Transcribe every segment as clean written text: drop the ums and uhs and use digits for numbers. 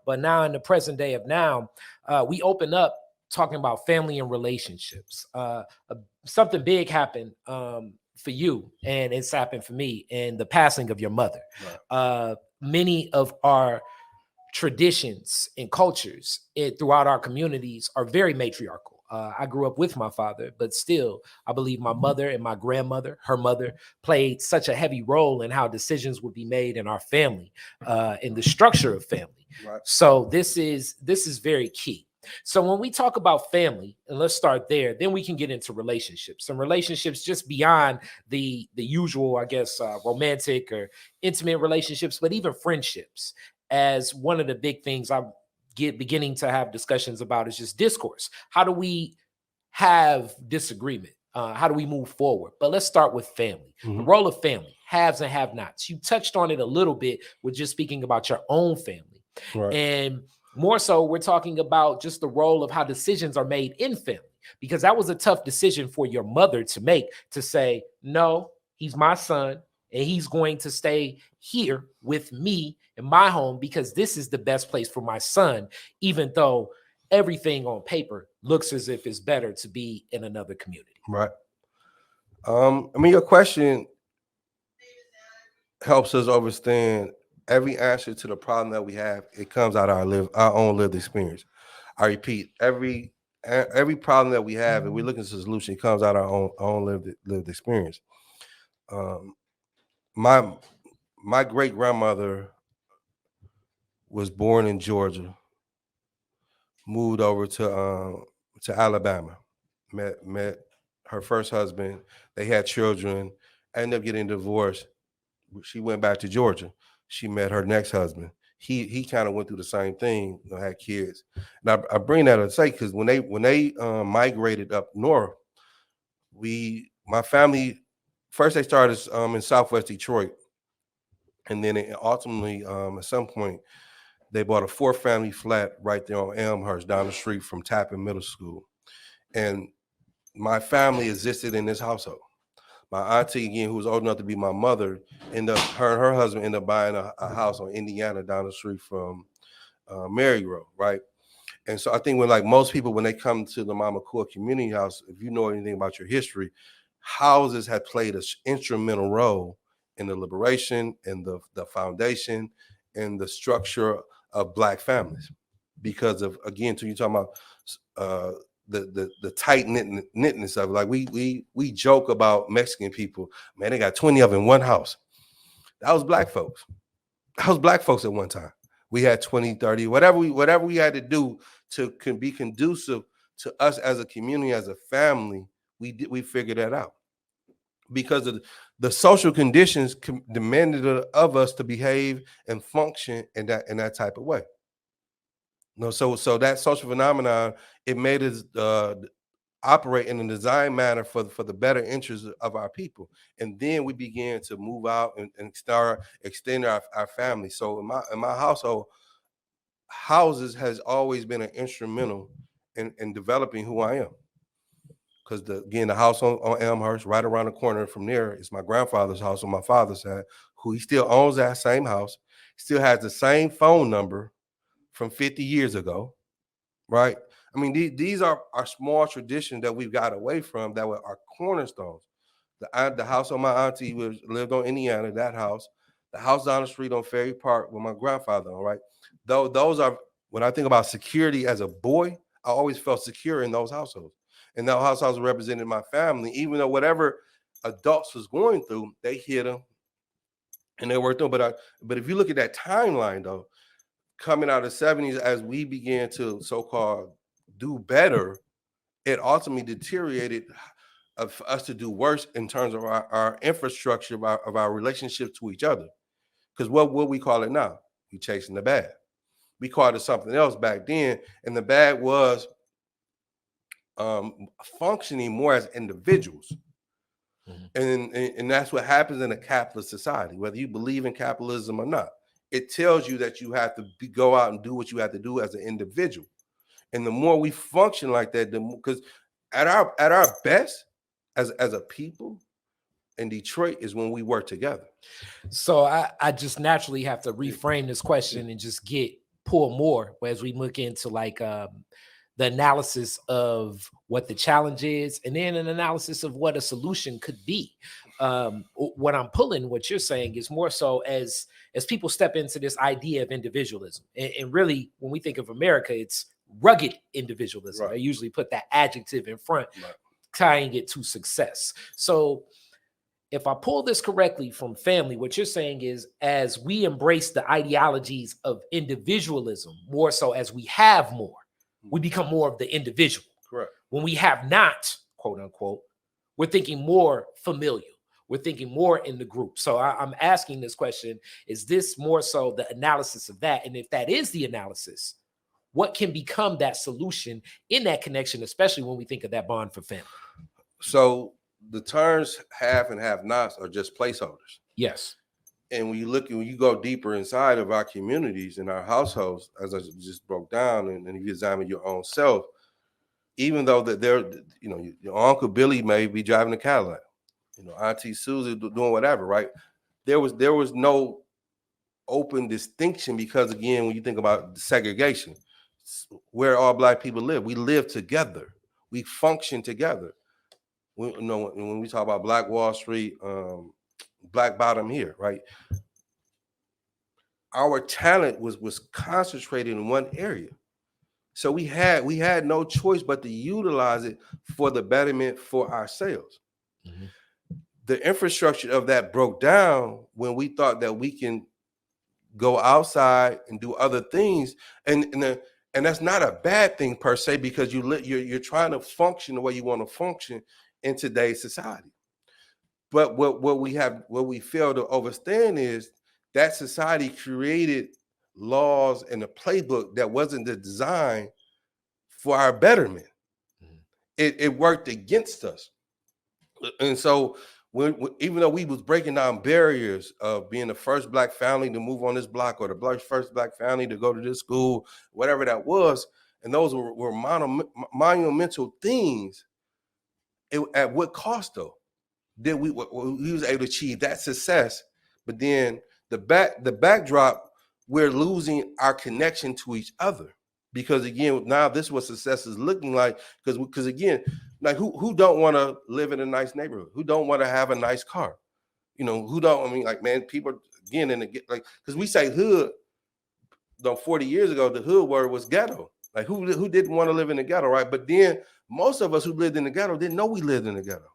But now in the present day of now, we open up talking about family and relationships. Something big happened for you, and it's happened for me, in the passing of your mother. Right. Many of our traditions and cultures throughout our communities are very matriarchal. I grew up with my father, but still, I believe my mother and my grandmother, her mother, played such a heavy role in how decisions would be made in our family, in the structure of family. Right. So this is very key. So when we talk about family, and let's start there, then we can get into relationships. And relationships just beyond the usual, I guess, romantic or intimate relationships, but even friendships. As one of the big things I'm beginning to have discussions about is just discourse. How do we have disagreement? How do we move forward? But let's start with family. The role of family, haves and have-nots. You touched on it a little bit with just speaking about your own family. Right. And more so, we're talking about just the role of how decisions are made in family, because that was a tough decision for your mother to make, to say, no, he's my son, and he's going to stay here with me in my home because this is the best place for my son, even though everything on paper looks as if it's better to be in another community. Right. I mean, your question helps us understand every answer to the problem that we have. It comes out of our own lived experience. I repeat, every problem that we have, and we're looking for a solution, it comes out of our own lived experience. My great grandmother was born in Georgia, moved over to Alabama, met her first husband. They had children. Ended up getting divorced. She went back to Georgia. She met her next husband. He kind of went through the same thing, had kids. And I bring that to say because when they migrated up north, my family first they started in Southwest Detroit, and then ultimately at some point they bought a 4-family flat right there on Elmhurst, down the street from Tappan Middle School, and my family existed in this household. My auntie, again, who was old enough to be my mother, her and her husband ended up buying a house on Indiana down the street from Mary Road, right? And so I think when like most people, when they come to the Mama Core Community House, if you know anything about your history, houses had played an instrumental role in the liberation and the foundation and the structure of Black families. Because of, again, to you talking about the tight knitness of it. Like we joke about Mexican people, man, they got 20 of them in one house. That was Black folks. That was Black folks at one time. We had 20, 30, whatever we had to do to be conducive to us as a community, as a family. We figured that out because of the social conditions demanded of us to behave and function in that type of way. No, so that social phenomenon, it made us operate in a design manner for the better interests of our people, and then we began to move out and start extending our family. So in my household, houses has always been an instrumental in developing who I am. Because the house on Elmhurst, right around the corner from there, is my grandfather's house on my father's side, who he still owns that same house, still has the same phone number from 50 years ago, right? I mean, these are our small traditions that we've got away from that were our cornerstones. The house on my auntie lived on Indiana, that house. The house down the street on Ferry Park with my grandfather on, right? Those are, when I think about security as a boy, I always felt secure in those households. And those households represented my family, even though whatever adults was going through, they hid them and they worked through. But if you look at that timeline, though, coming out of the 70s, as we began to so-called do better, it ultimately deteriorated for us to do worse in terms of our infrastructure of our relationship to each other. Because what we call it now? We chasing the bad. We called it something else back then, and the bad was functioning more as individuals. And that's what happens in a capitalist society, whether you believe in capitalism or not. It tells you that you have to go out and do what you have to do as an individual. And the more we function like that, because at our best as a people in Detroit is when we work together. So I just naturally have to reframe this question and just get pull more as we look into like the analysis of what the challenge is, and then an analysis of what a solution could be. What I'm pulling, what you're saying, is more so as people step into this idea of individualism, and really, when we think of America, it's rugged individualism. Right. They usually put that adjective in front, Right. tying it to success. So if I pull this correctly from family, what you're saying is as we embrace the ideologies of individualism, more so as we have more, we become more of the individual. Correct. When we have not, quote unquote, we're thinking more familial. We're thinking more in the group. So I'm asking this question, is this more so the analysis of that? And if that is the analysis, what can become that solution in that connection, especially when we think of that bond for family? So the terms have and have nots are just placeholders. Yes. And when you go deeper inside of our communities and our households, as I just broke down, and you examine your own self, even though that your Uncle Billy may be driving a Cadillac, Auntie Susie doing whatever, right? There was no open distinction because, again, when you think about segregation, where all Black people live, we live together, we function together. When we talk about Black Wall Street, Black Bottom here, right? Our talent was concentrated in one area. So we had no choice but to utilize it for the betterment for ourselves. Mm-hmm. The infrastructure of that broke down when we thought that we can go outside and do other things, and that's not a bad thing per se, because you're trying to function the way you want to function in today's society. But what we fail to understand is that society created laws and a playbook that wasn't designed for our betterment. Mm-hmm. It worked against us. And so even though we was breaking down barriers of being the first Black family to move on this block, or the first Black family to go to this school, whatever that was, and those were monumental things, at what cost though? Then we was able to achieve that success, but then the backdrop, we're losing our connection to each other, because again, now this is what success is looking like. Because again, like who don't want to live in a nice neighborhood? Who don't want to have a nice car? Who don't? I mean, like, man, people again because we say hood. 40 years ago, the hood word was ghetto. Like who didn't want to live in the ghetto, right? But then most of us who lived in the ghetto didn't know we lived in the ghetto.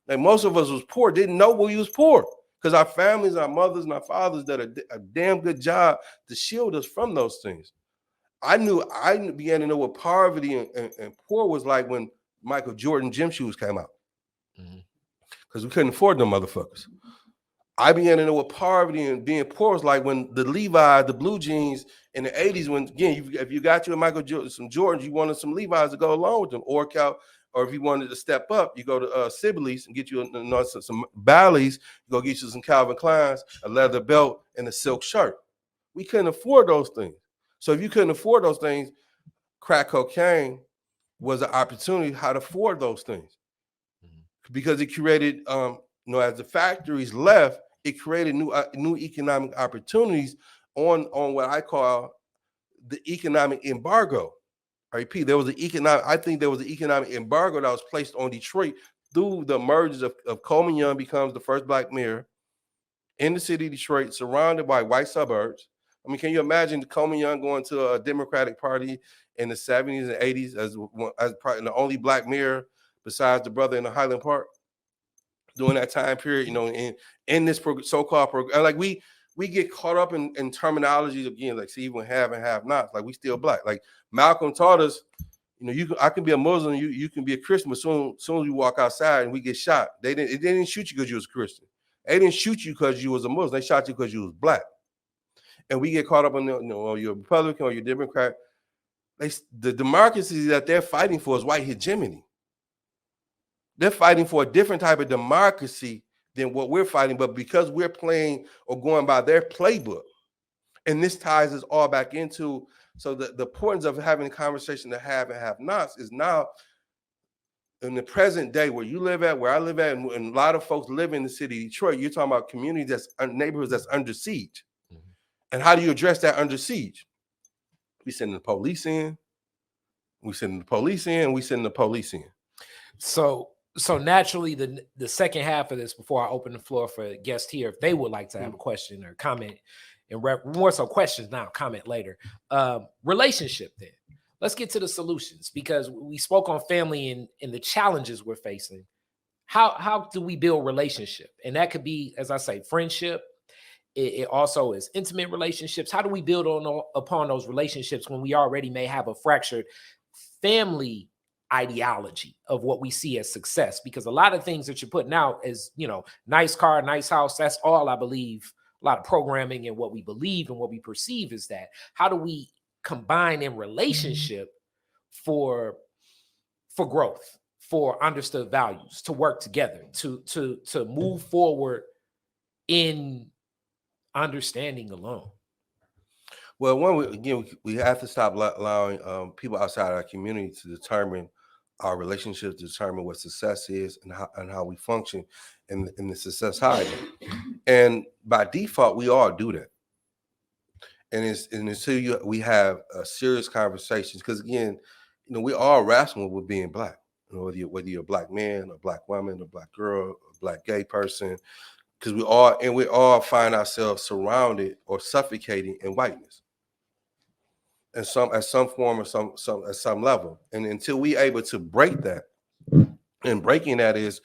Like most of us was poor, didn't know we was poor, because our families, our mothers, and our fathers did a damn good job to shield us from those things. I began to know what poverty and poor was like when Michael Jordan gym shoes came out, because we couldn't afford them motherfuckers. I began to know what poverty and being poor was like when the Levi's, the blue jeans in the 80s, when, again, if you got you a Michael Jordan, some Jordans, you wanted some Levi's to go along with them, or if you wanted to step up, you go to Sibley's and get you some Bally's, go get you some Calvin Kleins, a leather belt, and a silk shirt. We couldn't afford those things. So if you couldn't afford those things, crack cocaine was an opportunity how to afford those things, because it created, as the factories left, it created new economic opportunities on what I call the economic embargo. I repeat, there was an economic embargo that was placed on Detroit through the emergence of Coleman Young becomes the first Black mayor in the city of Detroit, surrounded by white suburbs. I mean, can you imagine Coleman Young going to a Democratic Party in the 70s and 80s as probably the only Black mayor besides the brother in the Highland Park during that time period, in this so-called program? Like we get caught up in terminologies again, like see, even have and have nots, like we still Black. Like Malcolm taught us, I can be a Muslim, you can be a Christian, but soon as you walk outside and we get shot, they didn't shoot you because you was a Christian. They didn't shoot you because you was a Muslim. They shot you because you was Black. And we get caught up in, you're a Republican or you're a Democrat. The democracy that they're fighting for is white hegemony. They're fighting for a different type of democracy than what we're fighting, but because we're playing or going by their playbook, and this ties us all back into, so the importance of having a conversation to have and have nots is now in the present day where you live at, where I live at, and a lot of folks live in the city of Detroit. You're talking about communities neighborhoods that's under siege. Mm-hmm. And how do you address that under siege? We sending the police in. We sending the police in. We sending the police in. So naturally, the second half of this, before I open the floor for guests here, if they would like to have a question or comment, and more so questions now, comment later. Relationship then. Let's get to the solutions, because we spoke on family and the challenges we're facing. How do we build relationship? And that could be, as I say, friendship. It also is intimate relationships. How do we build upon those relationships when we already may have a fractured family ideology of what we see as success? Because a lot of things that you're putting out is, nice car, nice house. That's all, I believe. A lot of programming and what we believe and what we perceive is that. How do we combine in relationship for growth, for understood values, to work together, to move forward in understanding alone? Well, we have to stop allowing people outside our community to determine our relationships, determine what success is, and how we function in the success hierarchy. And by default, we all do that. And until we have serious conversations, because again, we all wrestle with being black. Whether you're a black man, a black woman, a black girl, a black gay person, because we all find ourselves surrounded or suffocating in whiteness, and at some form or at some level. And until we able to break that, and breaking that is,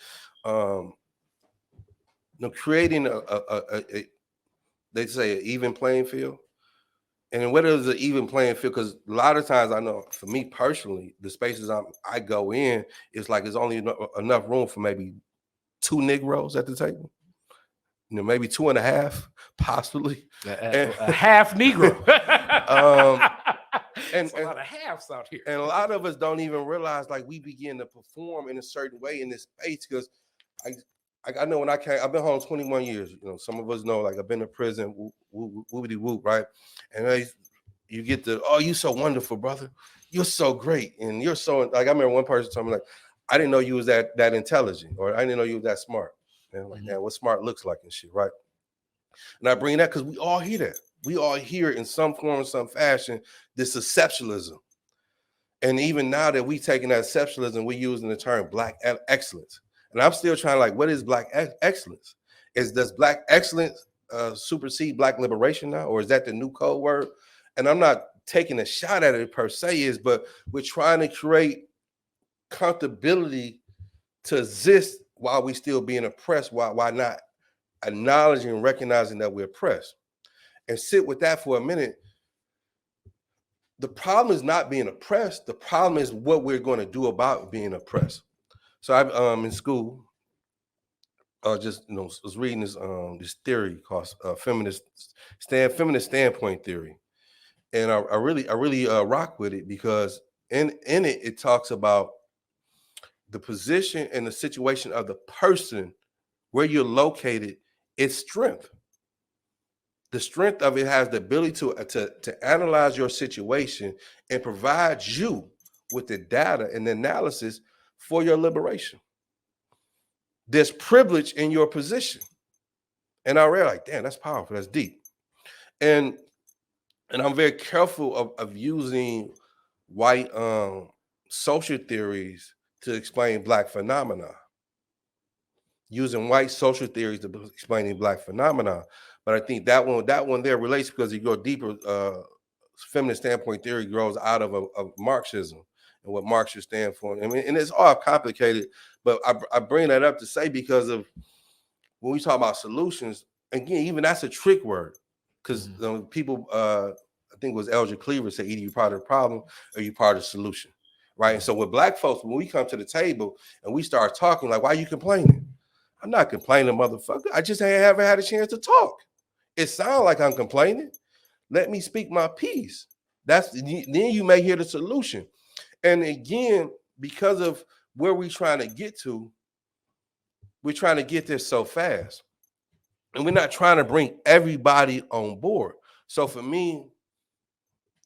creating a they say an even playing field. And what is an even playing field? Because a lot of times, I know for me personally, the spaces I go in, it's like there's only enough room for maybe 2 Negroes at the table. Maybe 2.5, possibly. A half Negro. And a lot of halves out here. And a lot of us don't even realize, like, we begin to perform in a certain way in this space. Because I know when I came, I've been home 21 years. Some of us know, like, I've been to prison, whoopity whoop, right? And you get the, oh, you so wonderful, brother. You're so great. And you're so, like, I remember one person told me, like, I didn't know you was that intelligent, or I didn't know you was that smart. And I'm like, man, what smart looks like and shit, right? And I bring that because we all hear that. We all hear in some form, some fashion, this exceptionalism. And even now that we taking that exceptionalism, we're using the term black excellence. And I'm still trying to, like, what is black excellence? Does black excellence supersede black liberation now? Or is that the new code word? And I'm not taking a shot at it per se, but we're trying to create comfortability to exist while we still being oppressed. Why not acknowledging and recognizing that we're oppressed? And sit with that for a minute. The problem is not being oppressed. The problem is what we're going to do about being oppressed. So I'm in school, was reading this theory called feminist standpoint theory, and I really rock with it, because in it talks about the position and the situation of the person where you're located, its strength. The strength of it has the ability to analyze your situation and provide you with the data and the analysis for your liberation. There's privilege in your position. And I read, like, damn, that's powerful, that's deep. And I'm very careful of using white social theories to explain black phenomena. Using white social theories to explaining black phenomena. But I think that one there relates, because you go deeper, feminist standpoint theory grows out of Marxism and what Marxists stand for. I mean, and it's all complicated, but I bring that up to say, because of when we talk about solutions, again, even that's a trick word, because people, I think it was Elgin Cleaver said, either you're part of the problem or you're part of the solution, right? And so with black folks, when we come to the table and we start talking, like, why are you complaining? I'm not complaining, motherfucker. I just haven't had a chance to talk. It sounds like I'm complaining. Let me speak my piece. Then you may hear the solution. And again, because of where we're trying to get to, we're trying to get there so fast. And we're not trying to bring everybody on board. So for me,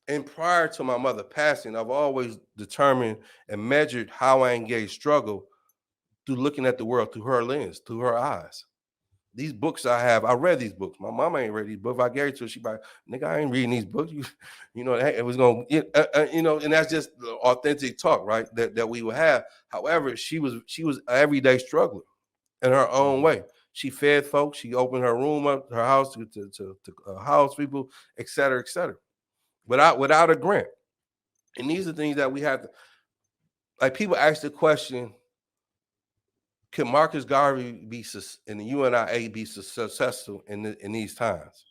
and prior to my mother passing, I've always determined and measured how I engage struggle through looking at the world through her lens, through her eyes. these books I read these books. My mama ain't read these books. If I gave it to her, she'd be like, nigga, I ain't reading these books. You know, it was going to, you know, and that's just the authentic talk, right? That we would have. However, she was an everyday struggler in her own way. She fed folks. She opened her room up, her house to house people, et cetera, without a grant. And these are things that we have to, like, people ask the question, can Marcus Garvey and the UNIA be successful in these times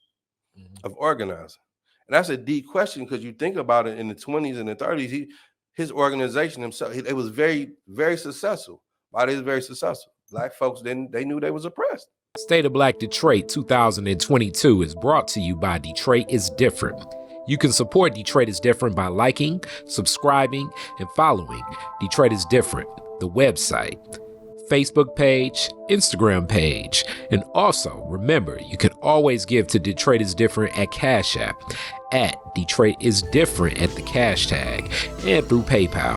of organizing? And that's a deep question, because you think about it, in the 20s and the 30s, his organization himself, it was very, very successful. Why they was very successful? Black folks, they knew they was oppressed. State of Black Detroit 2022 is brought to you by Detroit is Different. You can support Detroit is Different by liking, subscribing, and following Detroit is Different, the website, Facebook page, Instagram page. And also, remember, you can always give to Detroit is Different at Cash App, at Detroit is Different at the cash tag, and through PayPal.